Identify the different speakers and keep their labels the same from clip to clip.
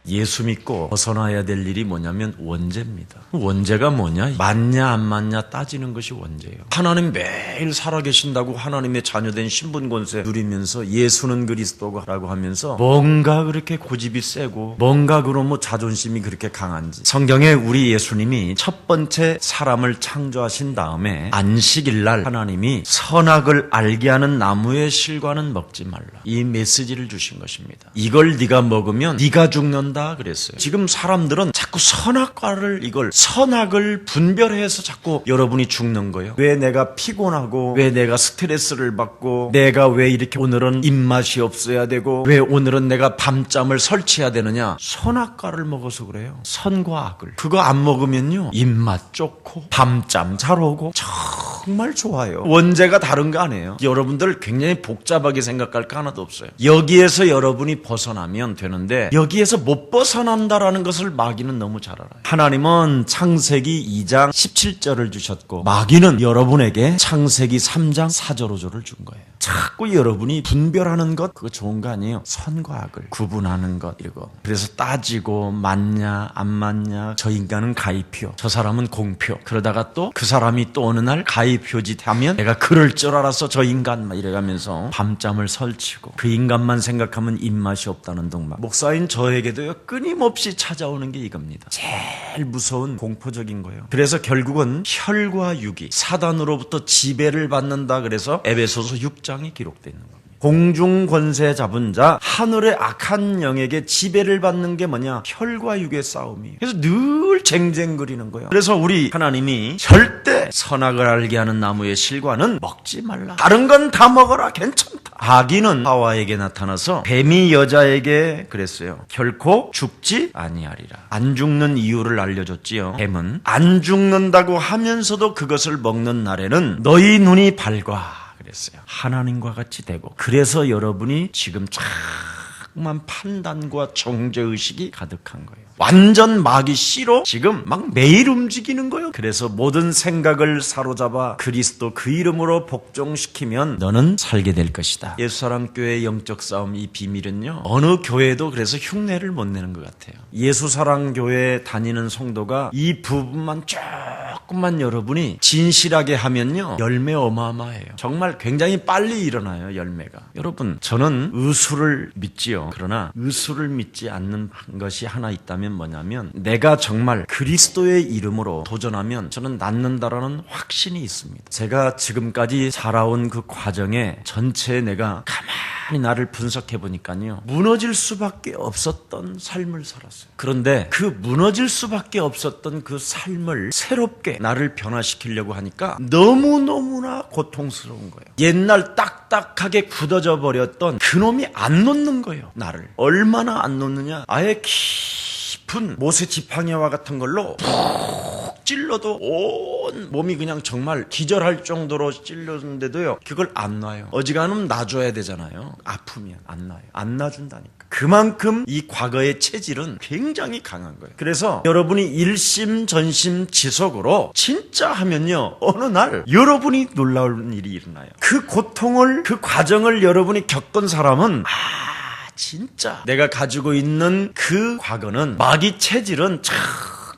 Speaker 1: 예수 믿고 벗어나야 될 일이 뭐냐면 원죄입니다. 원죄가 뭐냐? 맞냐 안 맞냐 따지는 것이 원죄예요. 하나님 매일 살아계신다고 하나님의 자녀된 신분 권세 누리면서 예수는 그리스도라고 하면서 뭔가 그렇게 고집이 세고 뭔가 그런 자존심이 그렇게 강한지. 성경에 우리 예수님이 첫 번째 사람을 창조하신 다음에 안식일날 하나님이 선악을 알게 하는 나무의 실과는 먹지 말라. 이 메시지를 주신 것입니다. 이걸 네가 먹으면 네가 죽는다 그랬어요. 지금 사람들은 자꾸 선악과를 선악을 분별해서 자꾸 여러분이 죽는 거예요. 왜 내가 피곤하고 왜 내가 스트레스를 받고 내가 왜 이렇게 오늘은 입맛이 없어야 되고 왜 오늘은 내가 밤잠을 설치해야 되느냐? 선악과를 먹어서 그래요. 선과 악을. 그거 안 먹으면요 입맛 좋고 밤잠 잘 오고 정말 좋아요. 원죄가 다른 거 아니에요. 여러분들 굉장히 복잡하게 생각할 거 하나도 없어요. 여기에서 여러분이 벗어나면 되는데 여기에서 못 벗어난다라는 것을 마귀는 너무 잘 알아요. 하나님은 창세기 2장 17절을 주셨고 마귀는 여러분에게 창세기 3장 4절호절을 준 거예요. 자꾸 여러분이 분별하는 것 그거 좋은 거 아니에요. 선과 악을 구분하는 것 이거. 그래서 따지고 맞냐 안 맞냐 저 인간은 가입표 저 사람은 공표 그러다가 또 그 사람이 또 어느 날 가입표짓 하면 내가 그럴 줄 알았어 저 인간 막 이래가면서 밤잠을 설치고 그 인간만 생각하면 입맛이 없다는 둥 막. 목사인 저에게도요 끊임없이 찾아오는 게 이겁니다. 제일 무서운 공포적인 거예요. 그래서 결국은 혈과 육이 사단으로부터 지배를 받는다 그래서 에베소서 6장에 기록되어 있는 겁니다. 공중 권세 잡은 자 하늘의 악한 영에게 지배를 받는 게 뭐냐? 혈과 육의 싸움이에요. 그래서 늘 쟁쟁거리는 거예요. 그래서 우리 하나님이 절대 선악을 알게 하는 나무의 실과는 먹지 말라. 다른 건 다 먹어라. 괜찮다. 아기는 하와에게 나타나서 뱀이 여자에게 그랬어요. 결코 죽지 아니하리라. 안 죽는 이유를 알려줬지요. 뱀은 안 죽는다고 하면서도 그것을 먹는 날에는 너희 눈이 밝아. 그랬어요. 하나님과 같이 되고. 그래서 여러분이 지금 자꾸만 판단과 정죄의식이 가득한 거예요. 완전 마귀 씨로 지금 막 매일 움직이는 거예요. 그래서 모든 생각을 사로잡아 그리스도 그 이름으로 복종시키면 너는 살게 될 것이다. 예수사람 교회 영적 싸움 이 비밀은요 어느 교회도 그래서 흉내를 못 내는 것 같아요. 예수사랑 교회 다니는 성도가 이 부분만 조금만 여러분이 진실하게 하면요 열매 어마어마해요. 정말 굉장히 빨리 일어나요. 열매가. 여러분 저는 의수를 믿지요. 그러나 의수를 믿지 않는 것이 하나 있다면 뭐냐면 내가 정말 그리스도의 이름으로 도전하면 저는 낫는다라는 확신이 있습니다. 제가 지금까지 살아온 그 과정에 전체에 내가 가만히 나를 분석해 보니까요 무너질 수밖에 없었던 삶을 살았어요. 그런데 그 무너질 수밖에 없었던 그 삶을 새롭게 나를 변화시키려고 하니까 너무너무나 고통스러운 거예요. 옛날 딱딱하게 굳어져 버렸던 그놈이 안 놓는 거예요. 나를. 얼마나 안 놓느냐. 아예 깊은 못의 지팡이와 같은 걸로 푹 찔러도 온 몸이 그냥 정말 기절할 정도로 찔렀는데도요 그걸 안 놔요. 어지간하면 놔줘야 되잖아요. 아프면 안 놔요. 안 놔준다니까. 그만큼 이 과거의 체질은 굉장히 강한 거예요. 그래서 여러분이 일심전심지속으로 진짜 하면요 어느 날 여러분이 놀라운 일이 일어나요. 그 고통을 그 과정을 여러분이 겪은 사람은 진짜 내가 가지고 있는 그 과거는 마귀 체질은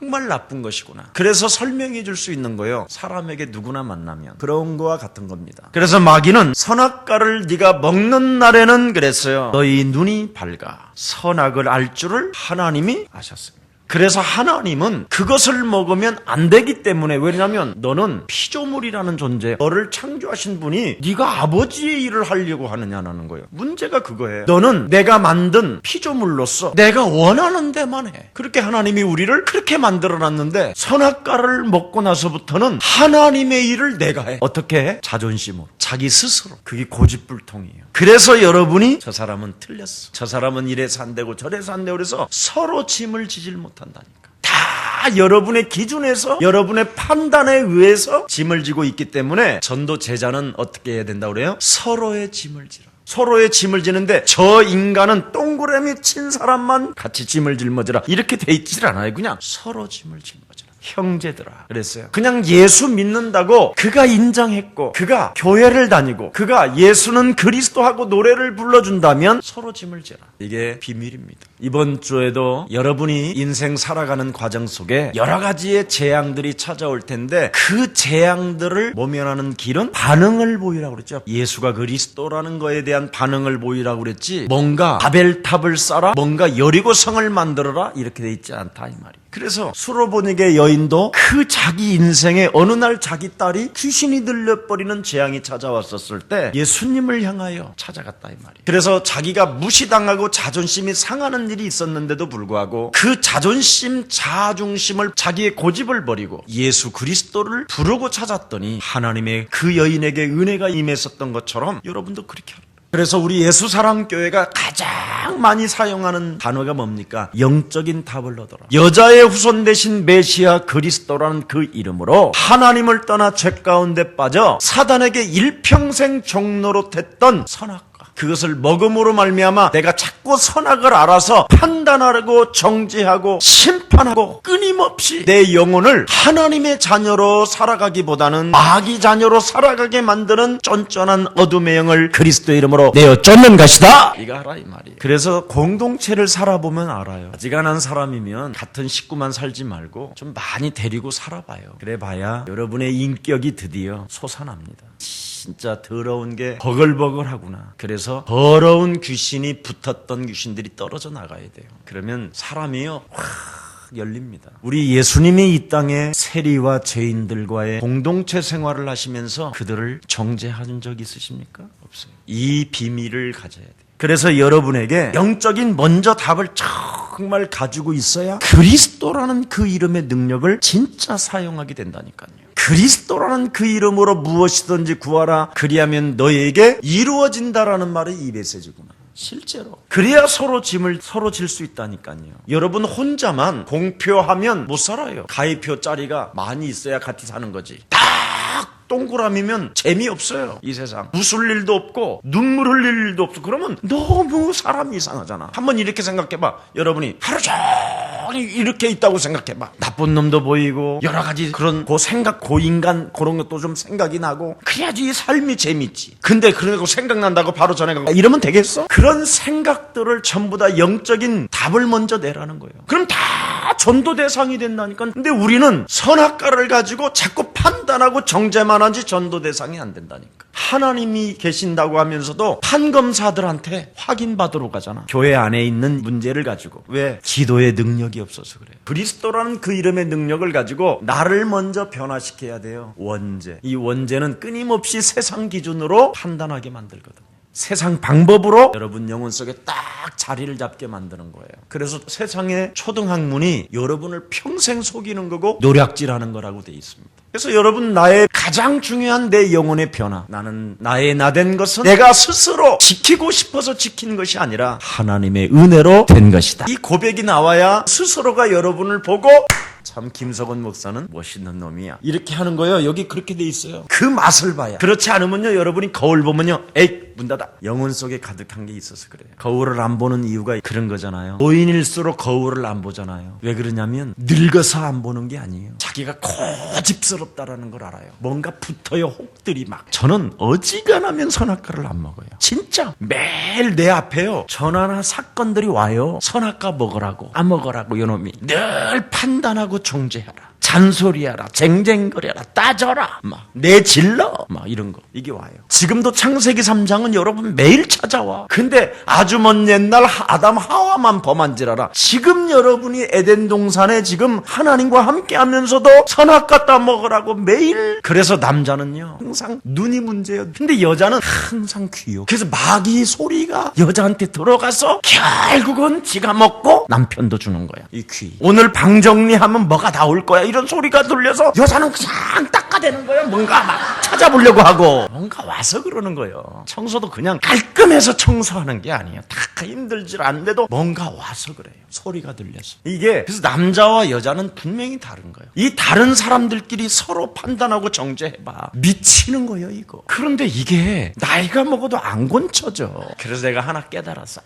Speaker 1: 정말 나쁜 것이구나. 그래서 설명해 줄 수 있는 거예요. 사람에게 누구나 만나면 그런 거와 같은 겁니다. 그래서 마귀는 선악과를 네가 먹는 날에는 그랬어요. 너희 눈이 밝아 선악을 알 줄을 하나님이 아셨습니다. 그래서 하나님은 그것을 먹으면 안 되기 때문에 왜냐하면 너는 피조물이라는 존재 너를 창조하신 분이 네가 아버지의 일을 하려고 하느냐는 거예요. 문제가 그거예요. 너는 내가 만든 피조물로서 내가 원하는 데만 해. 그렇게 하나님이 우리를 그렇게 만들어놨는데 선악과를 먹고 나서부터는 하나님의 일을 내가 해. 어떻게 해? 자존심으로. 자기 스스로. 그게 고집불통이에요. 그래서 여러분이 저 사람은 틀렸어. 저 사람은 이래서 안 되고 저래서 안 되고 그래서 서로 짐을 지질 못한다니까. 다 여러분의 기준에서 여러분의 판단에 의해서 짐을 지고 있기 때문에 전도 제자는 어떻게 해야 된다고 그래요? 서로의 짐을 지라. 서로의 짐을 지는데 저 인간은 동그라미 친 사람만 같이 짐을 짊어지라 이렇게 돼 있질 않아요. 그냥 서로 짐을 짊어지라. 형제들아 그랬어요. 그냥 예수 믿는다고 그가 인정했고 그가 교회를 다니고 그가 예수는 그리스도하고 노래를 불러준다면 서로 짐을 지라. 이게 비밀입니다. 이번 주에도 여러분이 인생 살아가는 과정 속에 여러 가지의 재앙들이 찾아올 텐데 그 재앙들을 모면하는 길은 반응을 보이라고 그랬죠. 예수가 그리스도라는 거에 대한 반응을 보이라고 그랬지 뭔가 바벨탑을 쌓아 뭔가 여리고성을 만들어라 이렇게 돼 있지 않다 이 말이에요. 그래서 수로보닉의 여인도 그 자기 인생에 어느 날 자기 딸이 귀신이 들려버리는 재앙이 찾아왔었을 때 예수님을 향하여 찾아갔다 이 말이에요. 그래서 자기가 무시당하고 자존심이 상하는 일이 있었는데도 불구하고 그 자존심, 자아중심을 자기의 고집을 버리고 예수 그리스도를 부르고 찾았더니 하나님의 그 여인에게 은혜가 임했었던 것처럼 여러분도 그렇게 하라. 그래서 우리 예수사랑교회가 가장 많이 사용하는 단어가 뭡니까? 영적인 답을 얻어라. 여자의 후손 되신 메시아 그리스도라는 그 이름으로 하나님을 떠나 죄 가운데 빠져 사단에게 일평생 종로로 됐던 선악 그것을 먹음으로 말미암아 내가 자꾸 선악을 알아서 판단하고 정죄하고 심판하고 끊임없이 내 영혼을 하나님의 자녀로 살아가기보다는 마귀 자녀로 살아가게 만드는 쫀쫀한 어둠의 영을 그리스도의 이름으로 내어 쫓는 것이다. 이거 알아 이 말이에요. 그래서 공동체를 살아보면 알아요. 어지간한 사람이면 같은 식구만 살지 말고 좀 많이 데리고 살아봐요. 그래봐야 여러분의 인격이 드디어 솟아납니다. 진짜 더러운 게 버글버글하구나. 그래서 더러운 귀신이 붙었던 귀신들이 떨어져 나가야 돼요. 그러면 사람이요 확 열립니다. 우리 예수님이 이 땅에 세리와 죄인들과의 공동체 생활을 하시면서 그들을 정죄한 적 있으십니까? 없어요. 이 비밀을 가져야 돼요. 그래서 여러분에게 영적인 먼저 답을 정말 가지고 있어야 그리스도라는 그 이름의 능력을 진짜 사용하게 된다니까요. 그리스도라는 그 이름으로 무엇이든지 구하라. 그리하면 너에게 이루어진다라는 말이 이 메시지구나. 실제로. 그래야 서로 짐을 서로 질 수 있다니까요. 여러분 혼자만 공표하면 못 살아요. 가입표짜리가 많이 있어야 같이 사는 거지. 동그라미면 재미없어요. 이 세상 웃을 일도 없고 눈물 흘릴 일도 없고 그러면 너무 사람이 이상하잖아. 한번 이렇게 생각해봐. 여러분이 하루 종일 이렇게 있다고 생각해봐. 나쁜 놈도 보이고 여러 가지 그런 생각 고인간 그런 것도 좀 생각이 나고 그래야지 이 삶이 재밌지. 근데 그러고 생각난다고 바로 전해가고 이러면 되겠어? 그런 생각들을 전부 다 영적인 답을 먼저 내라는 거예요. 그럼 다 전도 대상이 된다니까. 근데 우리는 선악과를 가지고 자꾸 판단하고 정죄만 하지 전도 대상이 안 된다니까. 하나님이 계신다고 하면서도 판검사들한테 확인받으러 가잖아. 교회 안에 있는 문제를 가지고. 왜? 지도의 능력이 없어서 그래요. 그리스도라는 그 이름의 능력을 가지고 나를 먼저 변화시켜야 돼요. 원죄. 이 원죄는 끊임없이 세상 기준으로 판단하게 만들거든요. 세상 방법으로 여러분 영혼 속에 딱 자리를 잡게 만드는 거예요. 그래서 세상의 초등학문이 여러분을 평생 속이는 거고 노략질하는 거라고 돼 있습니다. 그래서 여러분 나의 가장 중요한 내 영혼의 변화, 나는 나의 나된 것은 내가 스스로 지키고 싶어서 지킨 것이 아니라 하나님의 은혜로 된 것이다. 이 고백이 나와야 스스로가 여러분을 보고 참 김석원 목사는 멋있는 놈이야 이렇게 하는 거예요. 여기 그렇게 돼 있어요. 그 맛을 봐야. 그렇지 않으면요 여러분이 거울 보면요 에이 문 닫아. 영혼 속에 가득한 게 있어서 그래요. 거울을 안 보는 이유가 그런 거잖아요. 노인일수록 거울을 안 보잖아요. 왜 그러냐면 늙어서 안 보는 게 아니에요. 자기가 고집스럽다라는 걸 알아요. 뭔가 붙어요. 혹들이 막. 저는 어지간하면 선악과를 안 먹어요. 진짜 매일 내 앞에요 전화나 사건들이 와요. 선악과 먹으라고 안 먹으라고 이놈이 늘 판단하고 정죄하라. 잔소리하라, 쟁쟁거려라, 따져라, 막 내질러, 막 이런 거 이게 와요. 지금도 창세기 3장은 여러분 매일 찾아와. 근데 아주 먼 옛날 아담 하와만 범한 줄 알아. 지금 여러분이 에덴 동산에 지금 하나님과 함께하면서도 선악과 따먹으라고 매일. 그래서 남자는요 항상 눈이 문제예요. 근데 여자는 항상 귀요. 그래서 마귀 소리가 여자한테 들어가서 결국은 지가 먹고 남편도 주는 거야. 이 귀. 오늘 방 정리하면 뭐가 나올 거야. 이런 소리가 들려서 여자는 그냥 닦아대는 거예요. 뭔가 막 찾아보려고 하고 뭔가 와서 그러는 거예요. 청소도 그냥 깔끔해서 청소하는 게 아니에요. 다 힘들질 않은데도 뭔가 와서 그래요. 소리가 들려서. 이게 그래서 남자와 여자는 분명히 다른 거예요. 이 다른 사람들끼리 서로 판단하고 정죄해봐 미치는 거예요 이거. 그런데 이게 나이가 먹어도 안 고쳐져. 그래서 내가 하나 깨달았어.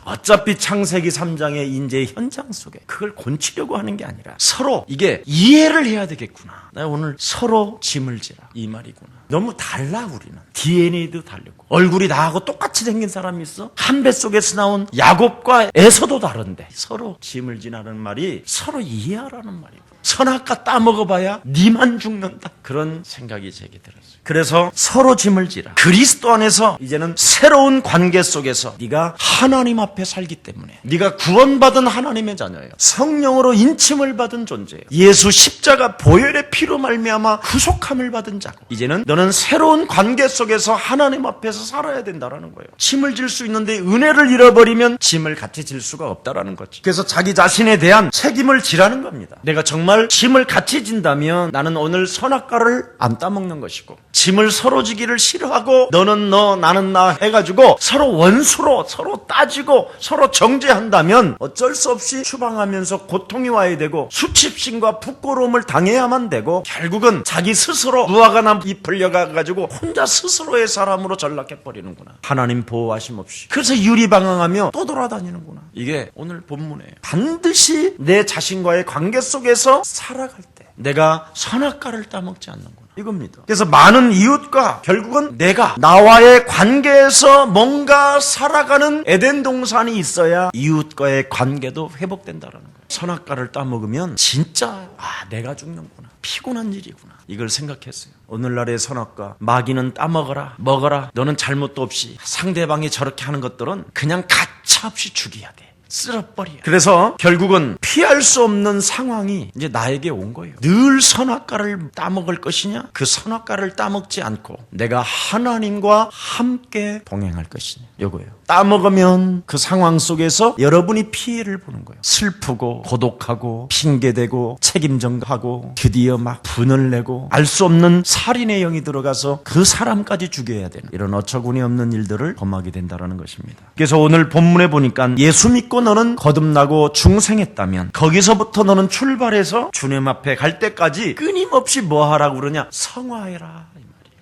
Speaker 1: 어차피 창세기 3장의 인재의 현장 속에 그걸 곤치려고 하는 게 아니라 서로 이게 이해를 해야 되겠구나. 나 오늘 서로 짐을 지라 이 말이구나. 너무 달라. 우리는 DNA도 다르고 얼굴이 나하고 똑같이 생긴 사람이 있어. 한 뱃속에서 나온 야곱과 에서도 다른데 서로 짐을 지라는 말이 서로 이해하라는 말이고, 선악과 따먹어봐야 니만 죽는다, 그런 생각이 제게 들었어요. 그래서 서로 짐을 지라. 그리스도 안에서 이제는 새로운 관계 속에서 네가 하나님 앞에 살기 때문에 네가 구원받은 하나님의 자녀예요. 성령으로 인침을 받은 존재예요. 예수 십자가 보혈의 피로 말미암아 구속함을 받은 자고, 이제는 너는 새로운 관계 속에서 하나님 앞에서 살아야 된다라는 거예요. 짐을 질 수 있는데 은혜를 잃어버리면 짐을 같이 질 수가 없다라는 거지. 그래서 자기 자신에 대한 책임을 지라는 겁니다. 내가 정말 짐을 같이 진다면 나는 오늘 선악과를 안 따먹는 것이고, 짐을 서로 지기를 싫어하고 너는 너 나는 나 해가지고 서로 원수로 서로 따지고 서로 정죄한다면 어쩔 수 없이 추방하면서 고통이 와야 되고 수치심과 부끄러움을 당해야만 되고, 결국은 자기 스스로 무화과 나무 잎 풀려가가지고 혼자 스스로의 사람으로 전락해버리는구나. 하나님 보호하심 없이. 그래서 유리방황하며 또 돌아다니는구나. 이게 오늘 본문이에요. 반드시 내 자신과의 관계 속에서 살아갈 때 내가 선악과를 따먹지 않는구나, 이겁니다. 그래서 많은 이웃과 결국은 내가 나와의 관계에서 뭔가 살아가는 에덴 동산이 있어야 이웃과의 관계도 회복된다라는 거예요. 선악과를 따먹으면 진짜 내가 죽는구나, 피곤한 일이구나, 이걸 생각했어요. 오늘날의 선악과, 마귀는 따먹어라, 먹어라, 너는 잘못도 없이. 상대방이 저렇게 하는 것들은 그냥 가차없이 죽여야 돼, 쓸어버려. 그래서 결국은 피할 수 없는 상황이 이제 나에게 온 거예요. 늘 선악과를 따먹을 것이냐, 그 선악과를 따먹지 않고 내가 하나님과 함께 동행할 것이냐, 이거예요. 따먹으면 그 상황 속에서 여러분이 피해를 보는 거예요. 슬프고 고독하고 핑계대고 책임전가하고 드디어 막 분을 내고 알 수 없는 살인의 영이 들어가서 그 사람까지 죽여야 되는 이런 어처구니 없는 일들을 범하게 된다는 것입니다. 그래서 오늘 본문에 보니까 예수 믿고 너는 거듭나고 중생했다면 거기서부터 너는 출발해서 주님 앞에 갈 때까지 끊임없이 뭐 하라고 그러냐, 성화해라.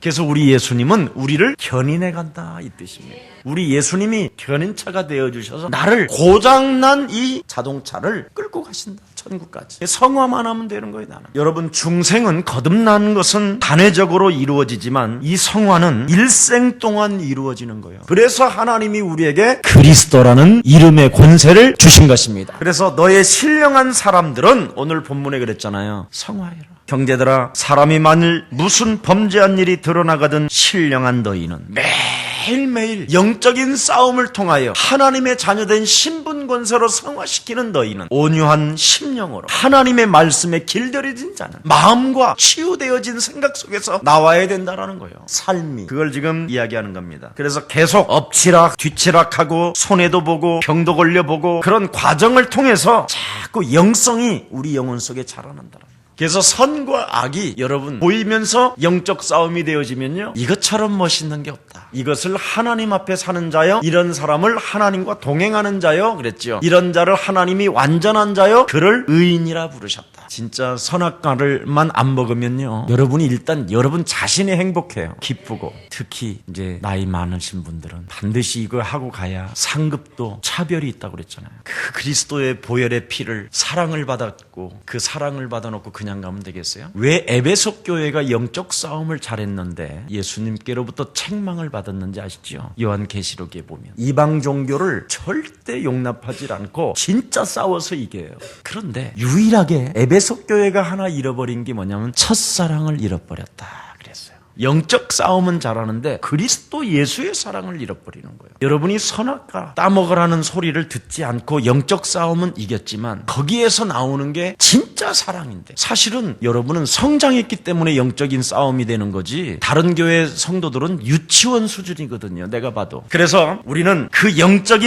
Speaker 1: 그래서 우리 예수님은 우리를 견인해 간다, 이 뜻입니다. 우리 예수님이 견인차가 되어주셔서 나를 고장난 이 자동차를 끌고 가신다, 천국까지. 성화만 하면 되는 거예요, 나는. 여러분, 중생은 거듭나는 것은 단회적으로 이루어지지만 이 성화는 일생 동안 이루어지는 거예요. 그래서 하나님이 우리에게 그리스도라는 이름의 권세를 주신 것입니다. 그래서 너의 신령한 사람들은 오늘 본문에 그랬잖아요, 성화해라. 형제들아, 사람이 만일 무슨 범죄한 일이 드러나거든 신령한 너희는 매일매일 영적인 싸움을 통하여 하나님의 자녀된 신분권세로 성화시키는 너희는 온유한 심령으로 하나님의 말씀에 길들여진 자는 마음과 치유되어진 생각 속에서 나와야 된다라는 거예요. 삶이. 그걸 지금 이야기하는 겁니다. 그래서 계속 엎치락 뒤치락하고 손해도 보고 병도 걸려보고 그런 과정을 통해서 자꾸 영성이 우리 영혼 속에 자라난다. 그래서 선과 악이 여러분 보이면서 영적 싸움이 되어지면요, 이것처럼 멋있는 게 없다. 이것을 하나님 앞에 사는 자여, 이런 사람을 하나님과 동행하는 자여 그랬죠. 이런 자를 하나님이 완전한 자여, 그를 의인이라 부르셨다. 진짜 선악과를만 안 먹으면요, 여러분이 일단 여러분 자신이 행복해요. 기쁘고. 특히 이제 나이 많으신 분들은 반드시 이걸 하고 가야 상급도 차별이 있다고 그랬잖아요. 그 그리스도의 보혈의 피를, 사랑을 받았고 그 사랑을 받아놓고 그냥 가면 되겠어요? 왜 에베소 교회가 영적 싸움을 잘했는데 예수님께로부터 책망을 받았는지 아시죠? 요한계시록에 보면 이방 종교를 절대 용납하지 않고 진짜 싸워서 이겨요. 그런데 유일하게 에베소 교회가 하나 잃어버린 게 뭐냐면 첫사랑을 잃어버렸다 그랬어요. 영적 싸움은 잘하는데 그리스도 예수의 사랑을 잃어버리는 거예요. 여러분이 선악과 따먹으라는 소리를 듣지 않고 영적 싸움은 이겼지만 거기에서 나오는 게 진짜 사랑인데, 사실은 여러분은 성장했기 때문에 영적인 싸움이 되는 거지 다른 교회 성도들은 유치원 수준이거든요, 내가 봐도. 그래서 우리는 그 영적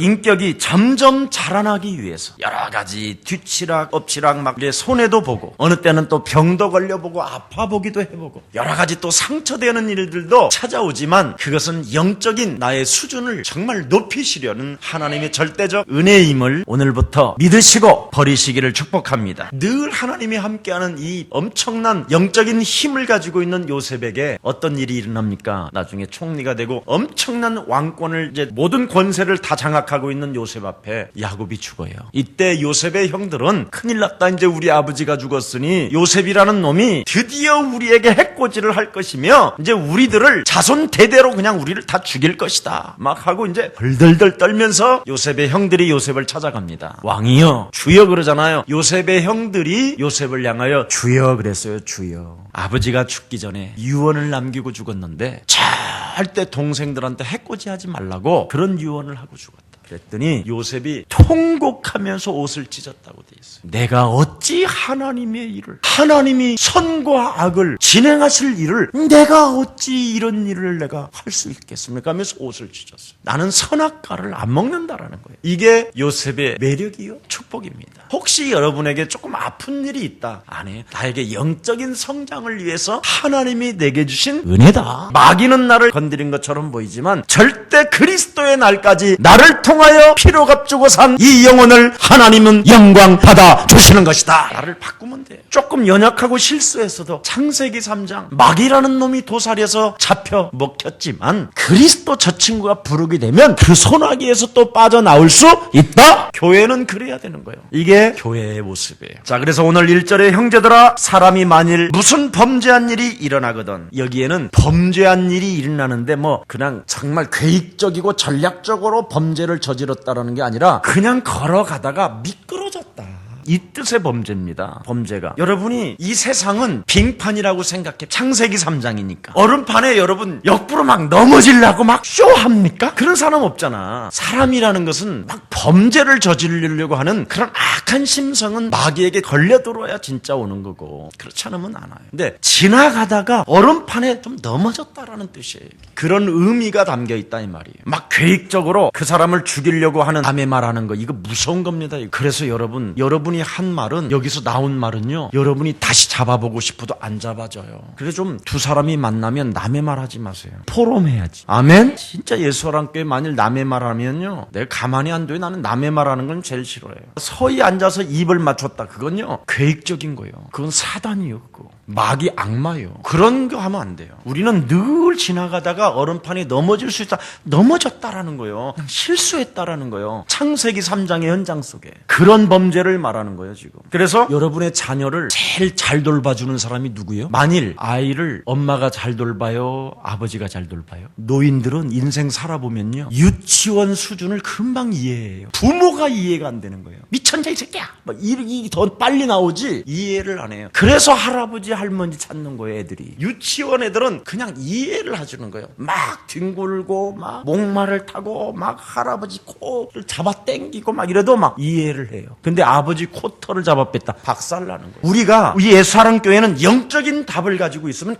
Speaker 1: 인격이 점점 자라나기 위해서 여러 가지 뒤치락 엎치락 막 손해도 보고 어느 때는 또 병도 걸려보고 아파보기도 해보고 여러 가지 가지 또 상처되는 일들도 찾아오지만 그것은 영적인 나의 수준을 정말 높이시려는 하나님의 절대적 은혜임을 오늘부터 믿으시고 버리시기를 축복합니다. 늘 하나님이 함께하는 이 엄청난 영적인 힘을 가지고 있는 요셉에게 어떤 일이 일어납니까? 나중에 총리가 되고 엄청난 왕권을 이제 모든 권세를 다 장악하고 있는 요셉 앞에 야곱이 죽어요. 이때 요셉의 형들은 큰일 났다. 이제 우리 아버지가 죽었으니 요셉이라는 놈이 드디어 우리에게 해코지를 할 것이며 이제 우리들을 자손 대대로 그냥 우리를 다 죽일 것이다. 막 하고 이제 덜덜덜 떨면서 요셉의 형들이 요셉을 찾아갑니다. 왕이여 주여 그러잖아요. 요셉의 형들이 요셉을 향하여 주여 그랬어요. 주여. 아버지가 죽기 전에 유언을 남기고 죽었는데 절대 동생들한테 해코지하지 말라고 그런 유언을 하고 죽었다. 그랬더니 요셉이 통곡하면서 옷을 찢었다고 돼 있어요. 내가 어찌 하나님의 일을, 하나님이 선과 악을 진행하실 일을 내가 어찌 이런 일을 내가 할 수 있겠습니까? 하면서 옷을 찢었어요. 나는 선악과를 안 먹는다라는 거예요. 이게 요셉의 매력이요 축복입니다. 혹시 여러분에게 조금 아픈 일이 있다. 아니, 나에게 영적인 성장을 위해서 하나님이 내게 주신 은혜다. 마귀는 나를 건드린 것처럼 보이지만 절대 그리스도의 날까지 나를 통하여 피로 값주고 산 이 영혼을 하나님은 영광 받아 주시는 것이다. 나를 바꾸면 돼요. 조금 연약하고 실수했어도 창세기 3장 마귀라는 놈이 도살해서 잡혀 먹혔지만 그리스도 저 친구가 부르게 되면 그 소나기에서 또 빠져나올 수 있다. 교회는 그래야 되는 거예요. 이게 교회의 모습이에요. 자, 그래서 오늘 1절에 형제들아 사람이 만일 무슨 범죄한 일이 일어나거든. 여기에는 범죄한 일이 일어나는데 뭐 그냥 정말 계획적이고 전략적으로 범죄를 저질렀다라는 게 아니라 그냥 걸어가다가 미끄러졌다. 이 뜻의 범죄입니다. 범죄가. 여러분이 이 세상은 빙판이라고 생각해. 창세기 3장이니까. 얼음판에 여러분 역부로 막 넘어지려고 막 쇼합니까? 그런 사람 없잖아. 사람이라는 것은 막 범죄를 저지르려고 하는 그런 악한 심성은 마귀에게 걸려들어야 진짜 오는 거고 그렇지 않으면 안 와요. 근데 지나가다가 얼음판에 좀 넘어졌다라는 뜻이에요. 그런 의미가 담겨 있다 이 말이에요. 막 계획적으로 그 사람을 죽이려고 하는 남의 말하는 거 이거 무서운 겁니다. 그래서 여러분이 한 말은 여기서 나온 말은요. 여러분이 다시 잡아보고 싶어도 안 잡아져요. 그래서 좀 두 사람이 만나면 남의 말 하지 마세요. 포럼해야지. 아멘? 진짜 예수사랑교회 만일 남의 말 하면요. 내가 가만히 안 둬요. 나는 남의 말 하는 건 제일 싫어해요. 서히 앉아서 입을 맞췄다. 그건요. 계획적인 거예요. 그건 사단이요. 그거. 마귀 악마예요. 그런 거 하면 안 돼요. 우리는 늘 지나가다가 얼음판이 넘어질 수 있다. 넘어졌다라는 거예요. 실수했다라는 거예요. 창세기 3장의 현장 속에. 그런 범죄를 말하는 거예요, 지금. 그래서 여러분의 자녀를 제일 잘 돌봐주는 사람이 누구예요? 만일 아이를 엄마가 잘 돌봐요? 아버지가 잘 돌봐요? 노인들은 인생 살아보면요. 유치원 수준을 금방 이해해요. 부모가 이해가 안 되는 거예요. 미천자 이 새끼야! 막 이렇게 더 빨리 나오지 이해를 안 해요. 그래서 할아버지 할머니 찾는 거예요, 애들이. 유치원 애들은 그냥 이해를 해주는 거예요. 막 뒹굴고 막 목마를 타고 막 할아버지 코를 잡아 당기고 막 이래도 막 이해를 해요. 근데 아버지 코털을 잡아 뺐다. 박살나는 거예요. 우리가 우리 예수사랑교회는 영적인 답을 가지고 있으면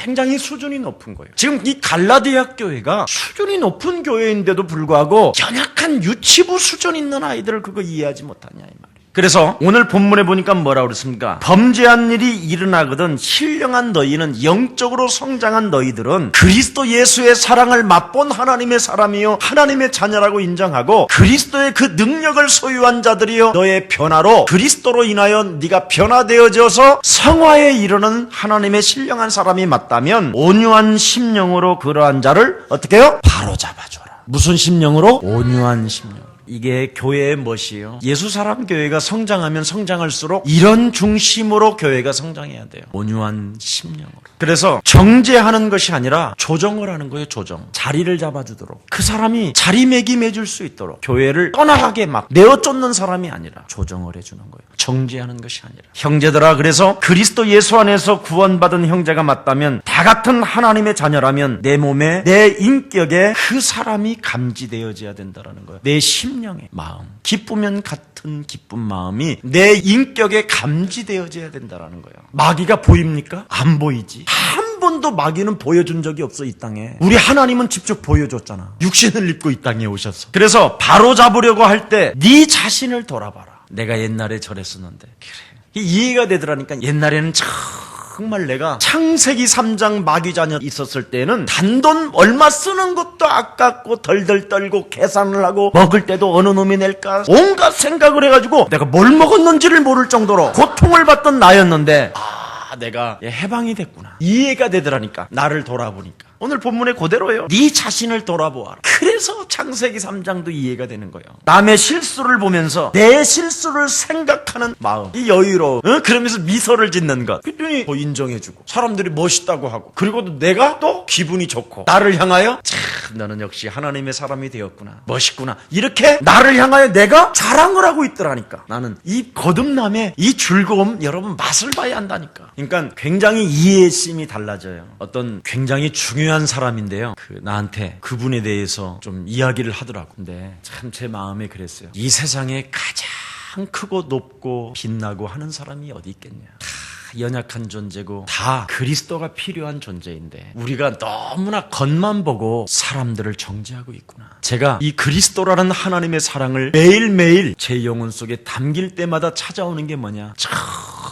Speaker 1: 굉장히 수준이 높은 거예요. 지금 이 갈라디아 교회가 수준이 높은 교회인데도 불구하고 연약한 유치부 수준 있는 아이들을 그거 이해하지 못하냐 이 말이에요. 그래서 오늘 본문에 보니까 뭐라고 그랬습니까? 범죄한 일이 일어나거든 신령한 너희는 영적으로 성장한 너희들은 그리스도 예수의 사랑을 맛본 하나님의 사람이요 하나님의 자녀라고 인정하고 그리스도의 그 능력을 소유한 자들이요 너의 변화로 그리스도로 인하여 네가 변화되어져서 성화에 이르는 하나님의 신령한 사람이 맞다면 온유한 심령으로 그러한 자를 어떻게 해요? 바로잡아줘라. 무슨 심령으로? 온유한 심령. 이게 교회의 멋이에요. 예수사랑교회가 성장하면 성장할수록 이런 중심으로 교회가 성장해야 돼요. 온유한 심령으로. 그래서 정죄하는 것이 아니라 조정을 하는 거예요. 조정. 자리를 잡아주도록. 그 사람이 자리매김해줄 수 있도록. 교회를 떠나가게 막 내어쫓는 사람이 아니라 조정을 해주는 거예요. 정죄하는 것이 아니라. 형제들아, 그래서 그리스도 예수 안에서 구원받은 형제가 맞다면 다 같은 하나님의 자녀라면 내 몸에 내 인격에 그 사람이 감지되어져야 된다는 거예요. 내 심령의 마음, 기쁘면 같은 기쁜 마음이 내 인격에 감지되어져야 된다는 거예요. 마귀가 보입니까? 안 보이지. 한 번도 마귀는 보여준 적이 없어 이 땅에. 우리 하나님은 직접 보여줬잖아. 육신을 입고 이 땅에 오셨어. 그래서 바로 잡으려고 할 때 네 자신을 돌아봐라. 내가 옛날에 저랬었는데 그래. 이해가 되더라니까. 옛날에는 정말 내가 창세기 3장 마귀자녀 있었을 때는 단돈 얼마 쓰는 것도 아깝고 덜덜 떨고 계산을 하고 먹을 때도 어느 놈이 낼까 온갖 생각을 해가지고 내가 뭘 먹었는지를 모를 정도로 고통을 받던 나였는데 내가 해방이 됐구나. 이해가 되더라니까. 나를 돌아보니까. 오늘 본문의 그대로예요. 네 자신을 돌아보아라. 그래서 창세기 3장도 이해가 되는 거예요. 남의 실수를 보면서 내 실수를 생각하는 마음, 이 여유로움, 그러면서 미소를 짓는 것, 그랬더니 더 인정해주고 사람들이 멋있다고 하고, 그리고 내가 또 기분이 좋고 나를 향하여 참 너는 역시 하나님의 사람이 되었구나, 멋있구나, 이렇게 나를 향하여 내가 자랑을 하고 있더라니까. 나는 이 거듭남의 이 즐거움 여러분 맛을 봐야 한다니까. 그러니까 굉장히 이해심이 달라져요. 어떤 굉장히 중요한 사람인데요, 나한테 그분에 대해서 좀 이야기를 하더라고. 근데 참 제 마음에 그랬어요. 이 세상에 가장 크고 높고 빛나고 하는 사람이 어디 있겠냐. 연약한 존재고 다 그리스도가 필요한 존재인데 우리가 너무나 겉만 보고 사람들을 정죄하고 있구나. 제가 이 그리스도라는 하나님의 사랑을 매일매일 제 영혼 속에 담길 때마다 찾아오는 게 뭐냐,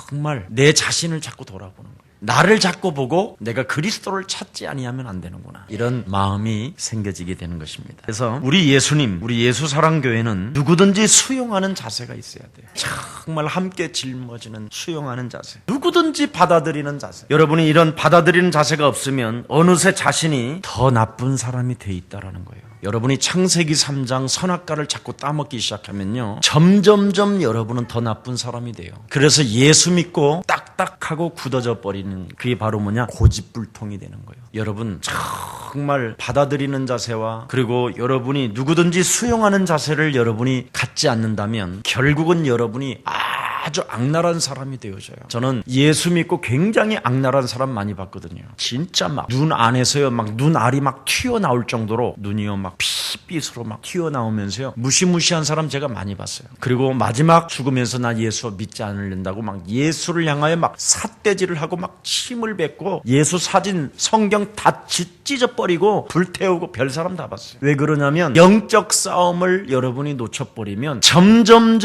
Speaker 1: 정말 내 자신을 자꾸 돌아보는 거예요. 나를 자꾸 보고 내가 그리스도를 찾지 아니하면 안 되는구나, 이런 마음이 생겨지게 되는 것입니다. 그래서 우리 예수님, 우리 예수사랑교회는 누구든지 수용하는 자세가 있어야 돼요. 정말 함께 짊어지는 수용하는 자세, 누구든지 받아들이는 자세. 여러분이 이런 받아들이는 자세가 없으면 어느새 자신이 더 나쁜 사람이 돼 있다라는 거예요. 여러분이 창세기 3장 선악과를 자꾸 따먹기 시작하면요, 점점점 여러분은 더 나쁜 사람이 돼요. 그래서 예수 믿고 딱딱하고 굳어져 버리는, 그게 바로 뭐냐, 고집불통이 되는 거예요. 여러분 정말 받아들이는 자세와 그리고 여러분이 누구든지 수용하는 자세를 여러분이 갖지 않는다면 결국은 여러분이 아주 악랄한 사람이 되어져요. 저는 예수 믿고 굉장히 악랄한 사람 많이 봤거든요. 진짜 막 눈 안에서요, 막 눈알이 막 튀어나올 정도로 눈이요 막 핏빛으로 막 튀어나오면서요 무시무시한 사람 제가 많이 봤어요. 그리고 마지막 죽으면서 나 예수 믿지 않는다고 막 예수를 향하여 막 삿대질을 하고 막 침을 뱉고 예수 사진 성경 다 찢어버리고 불태우고 별 사람 다 봤어요. 왜 그러냐면 영적 싸움을 여러분이 놓쳐버리면 점점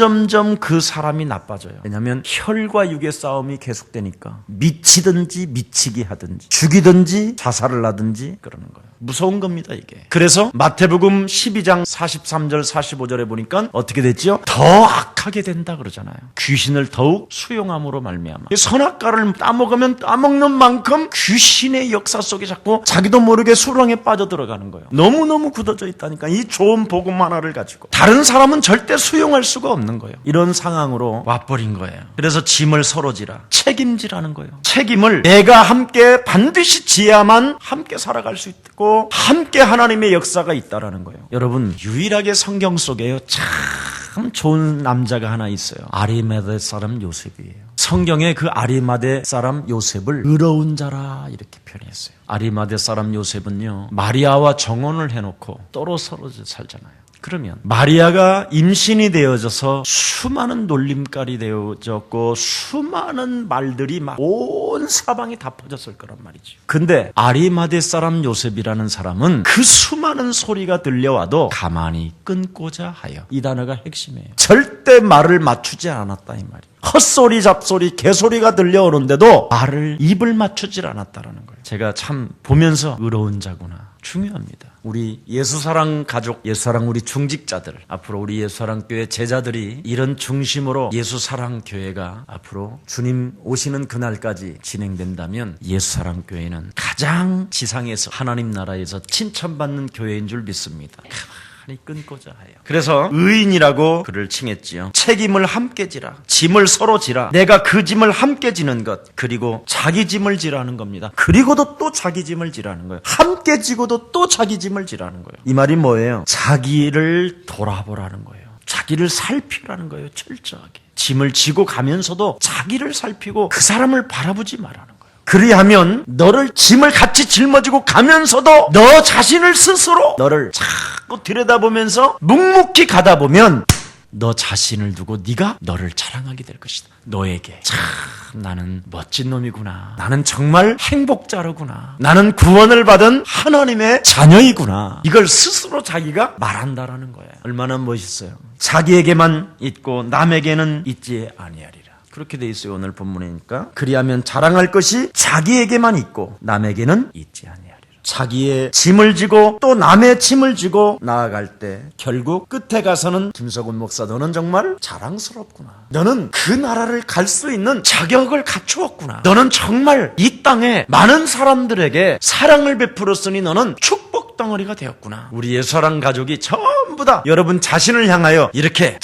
Speaker 1: 그 사람이 나빠져요. 왜냐하면 혈과 육의 싸움이 계속되니까 미치든지 미치게 하든지 죽이든지 자살을 하든지 그러는 거예요. 무서운 겁니다 이게. 그래서 마태복음 12장 43절 45절에 보니까 어떻게 됐죠? 더 악하게 된다 그러잖아요. 귀신을 더욱 수용함으로 말미암아. 선악과를 따먹으면 따먹는 만큼 귀신의 역사 속에 자꾸 자기도 모르게 수렁에 빠져들어가는 거예요. 너무너무 굳어져 있다니까. 이 좋은 복음 하나를 가지고 다른 사람은 절대 수용할 수가 없는 거예요. 이런 상황으로 와버린 거예요. 그래서 짐을 서로 지라, 책임지라는 거예요. 책임을 내가 함께 반드시 지야만 함께 살아갈 수 있고 함께 하나님의 역사가 있다라는 거예요. 여러분 유일하게 성경 속에요 참 좋은 남자가 하나 있어요. 아리마대 사람 요셉이에요. 성경에 그 아리마대 사람 요셉을 의로운 자라 이렇게 표현했어요. 아리마대 사람 요셉은요, 마리아와 정혼을 해놓고 떨어져 살잖아요. 그러면 마리아가 임신이 되어져서 수많은 놀림거리 되어졌고 수많은 말들이 막 온 사방에 다 퍼졌을 거란 말이죠. 근데 아리마대 사람 요셉이라는 사람은 그 수많은 소리가 들려와도 가만히 끊고자 하여, 이 단어가 핵심이에요. 절대 말을 맞추지 않았다 이 말이에요. 헛소리 잡소리 개소리가 들려오는데도 말을 입을 맞추질 않았다라는 거예요. 제가 참 보면서 의로운 자구나, 중요합니다. 우리 예수사랑 가족, 예수사랑 우리 중직자들, 앞으로 우리 예수사랑 교회 제자들이 이런 중심으로 예수사랑 교회가 앞으로 주님 오시는 그날까지 진행된다면 예수사랑 교회는 가장 지상에서 하나님 나라에서 칭찬받는 교회인 줄 믿습니다. 끊고자 하여. 그래서 의인이라고 그를 칭했지요. 책임을 함께 지라, 짐을 서로 지라. 내가 그 짐을 함께 지는 것, 그리고 자기 짐을 지라는 겁니다. 그리고도 또 자기 짐을 지라는 거예요. 함께 지고도 또 자기 짐을 지라는 거예요. 이 말이 뭐예요? 자기를 돌아보라는 거예요. 자기를 살피라는 거예요. 철저하게 짐을 지고 가면서도 자기를 살피고 그 사람을 바라보지 말라는 거예요. 그리하면 너를 짐을 같이 짊어지고 가면서도 너 자신을 스스로 너를 자꾸 들여다보면서 묵묵히 가다 보면 너 자신을 두고 네가 너를 자랑하게 될 것이다. 너에게 참 나는 멋진 놈이구나, 나는 정말 행복자로구나, 나는 구원을 받은 하나님의 자녀이구나, 이걸 스스로 자기가 말한다라는 거예요. 얼마나 멋있어요. 자기에게만 있고 남에게는 있지 아니하리라. 그렇게 돼 있어요. 오늘 본문이니까. 그리하면 자랑할 것이 자기에게만 있고 남에게는 있지 아니하리라. 자기의 짐을 지고 또 남의 짐을 지고 나아갈 때 결국 끝에 가서는 김석훈 목사, 너는 정말 자랑스럽구나. 너는 그 나라를 갈 수 있는 자격을 갖추었구나. 너는 정말 이 땅에 많은 사람들에게 사랑을 베풀었으니 너는 축복 덩어리가 되었구나. 우리 예수사랑 가족이 전부 다 여러분 자신을 향하여 이렇게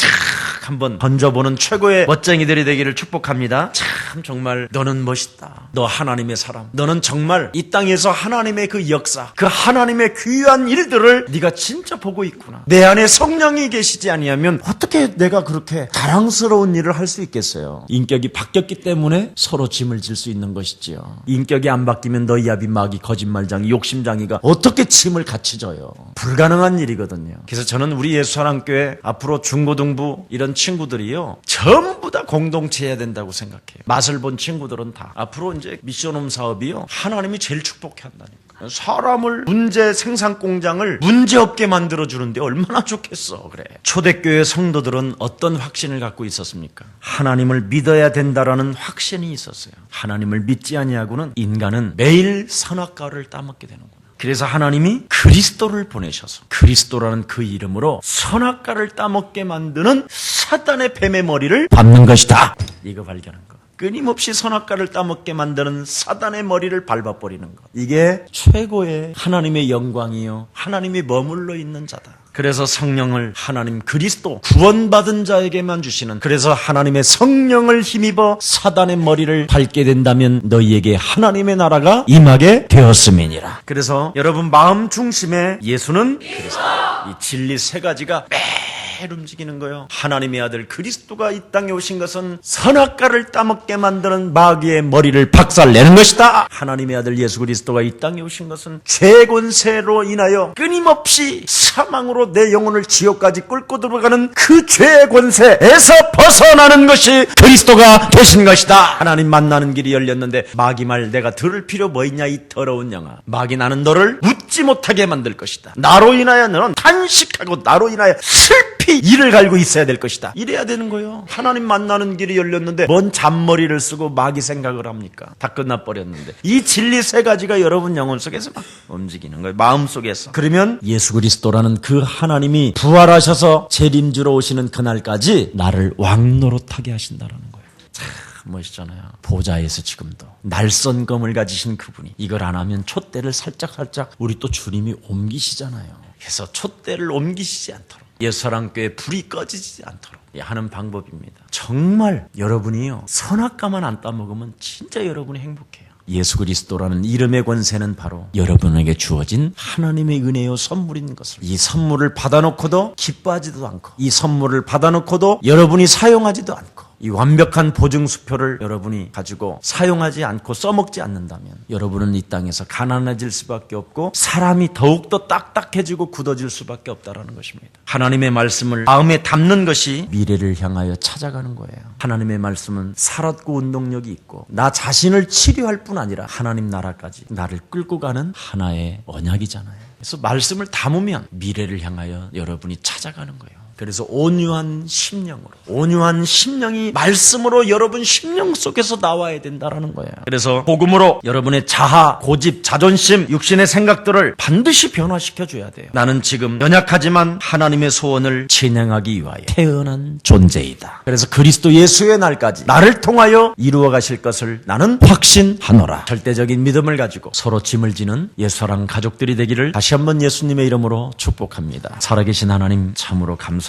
Speaker 1: 한번 던져보는 최고의 멋쟁이들이 되기를 축복합니다. 참 정말 너는 멋있다. 너 하나님의 사람. 너는 정말 이 땅에서 하나님의 그 역사, 그 하나님의 귀한 일들을 네가 진짜 보고 있구나. 내 안에 성령이 계시지 아니하면 어떻게 내가 그렇게 자랑스러운 일을 할 수 있겠어요. 인격이 바뀌었기 때문에 서로 짐을 질 수 있는 것이지요. 인격이 안 바뀌면 너희 아비 마귀 거짓말장이 욕심장이가 어떻게 짐을 같이 져요. 불가능한 일이거든요. 그래서 저는 우리 예수사랑교회 앞으로 중고등부 이런 친구들이요 전부 다 공동체 해야 된다고 생각해요. 맛을 본 친구들은 다 앞으로 이제 미션홈 사업이요 하나님이 제일 축복해 한다니까. 사람을 문제 생산 공장을 문제없게 만들어주는데 얼마나 좋겠어. 그래. 초대교회 성도들은 어떤 확신을 갖고 있었습니까? 하나님을 믿어야 된다라는 확신이 있었어요. 하나님을 믿지 아니하고는 인간은 매일 선악과를 따먹게 되는구나. 그래서 하나님이 그리스도를 보내셔서 그리스도라는 그 이름으로 선악과를 따먹게 만드는 사단의 뱀의 머리를 밟는 것이다. 이거 발견한 거. 끊임없이 선악과를 따먹게 만드는 사단의 머리를 밟아버리는 것. 이게 최고의 하나님의 영광이요 하나님이 머물러 있는 자다. 그래서 성령을 하나님 그리스도 구원받은 자에게만 주시는, 그래서 하나님의 성령을 힘입어 사단의 머리를 밟게 된다면 너희에게 하나님의 나라가 임하게 되었음이니라. 그래서 여러분 마음 중심에 예수는 그리스도, 이 진리 세 가지가 매일 움직이는 거예요. 하나님의 아들 그리스도가 이 땅에 오신 것은 선악과를 따먹게 만드는 마귀의 머리를 박살내는 것이다. 하나님의 아들 예수 그리스도가 이 땅에 오신 것은 죄 권세로 인하여 끊임없이 사망으로 내 영혼을 지옥까지 끌고 들어가는 그 죄의 권세에서 벗어나는 것이 그리스도가 되신 것이다. 하나님 만나는 길이 열렸는데 마귀 말 내가 들을 필요 뭐 있냐 이 더러운 영아. 마귀 나는 너를 웃지 못하게 만들 것이다. 나로 인하여 너는 탄식하고 나로 인하여 슬피 이를 갈고 있어야 될 것이다. 이래야 되는 거예요. 하나님 만나는 길이 열렸는데 뭔 잔머리를 쓰고 마귀 생각을 합니까? 다 끝나버렸는데 이 진리 세 가지가 여러분 영혼 속에서 막 움직이는 거예요. 마음 속에서. 그러면 예수 그리스도라는 그 하나님이 부활하셔서 재림주로 오시는 그날까지 나를 왕노릇하게 하신다라는 거예요. 참 멋있잖아요. 보좌에서 지금도 날선검을 가지신 그분이 이걸 안 하면 촛대를 살짝 우리 또 주님이 옮기시잖아요. 그래서 촛대를 옮기시지 않도록 예수사랑교회 불이 꺼지지 않도록 하는 방법입니다. 정말 여러분이요 선악과만 안 따먹으면 진짜 여러분이 행복해요. 예수 그리스도라는 이름의 권세는 바로 여러분에게 주어진 하나님의 은혜요 선물인 것을, 이 선물을 받아놓고도 기뻐하지도 않고 이 선물을 받아놓고도 여러분이 사용하지도 않고 이 완벽한 보증수표를 여러분이 가지고 사용하지 않고 써먹지 않는다면 여러분은 이 땅에서 가난해질 수밖에 없고 사람이 더욱더 딱딱해지고 굳어질 수밖에 없다는 것입니다. 하나님의 말씀을 마음에 담는 것이 미래를 향하여 찾아가는 거예요. 하나님의 말씀은 살았고 운동력이 있고 나 자신을 치료할 뿐 아니라 하나님 나라까지 나를 끌고 가는 하나의 언약이잖아요. 그래서 말씀을 담으면 미래를 향하여 여러분이 찾아가는 거예요. 그래서 온유한 심령으로, 온유한 심령이 말씀으로 여러분 심령 속에서 나와야 된다라는 거예요. 그래서 복음으로 여러분의 자아, 고집, 자존심, 육신의 생각들을 반드시 변화시켜줘야 돼요. 나는 지금 연약하지만 하나님의 소원을 진행하기 위하여 태어난 존재이다. 그래서 그리스도 예수의 날까지 나를 통하여 이루어 가실 것을 나는 확신하노라. 절대적인 믿음을 가지고 서로 짐을 지는 예수사랑 가족들이 되기를 다시 한번 예수님의 이름으로 축복합니다. 살아계신 하나님 참으로 감사합니다.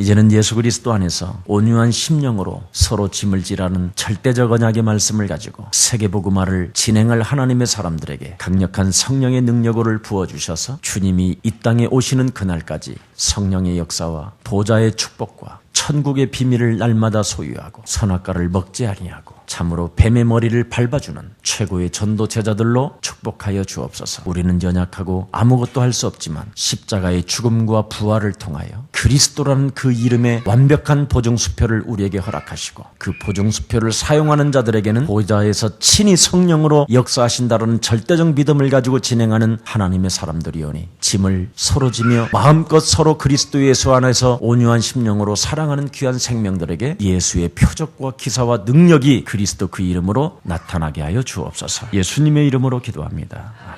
Speaker 1: 이제는 예수 그리스도 안에서 온유한 심령으로 서로 짐을 지라는 절대적 언약의 말씀을 가지고 세계복음화를 진행할 하나님의 사람들에게 강력한 성령의 능력을 부어주셔서 주님이 이 땅에 오시는 그날까지 성령의 역사와 보좌의 축복과 천국의 비밀을 날마다 소유하고 선악과를 먹지 아니하고 참으로 뱀의 머리를 밟아주는 최고의 전도 제자들로 축복하여 주옵소서. 우리는 연약하고 아무것도 할 수 없지만 십자가의 죽음과 부활을 통하여 그리스도라는 그 이름의 완벽한 보증수표를 우리에게 허락하시고 그 보증수표를 사용하는 자들에게는 보좌에서 친히 성령으로 역사하신다는 절대적 믿음을 가지고 진행하는 하나님의 사람들이오니 짐을 서로 지며 마음껏 서로 그리스도 예수 안에서 온유한 심령으로 사랑하는 사랑하는 귀한 생명들에게 예수의 표적과 기사와 능력이 그리스도 그 이름으로 나타나게 하여 주옵소서. 예수님의 이름으로 기도합니다.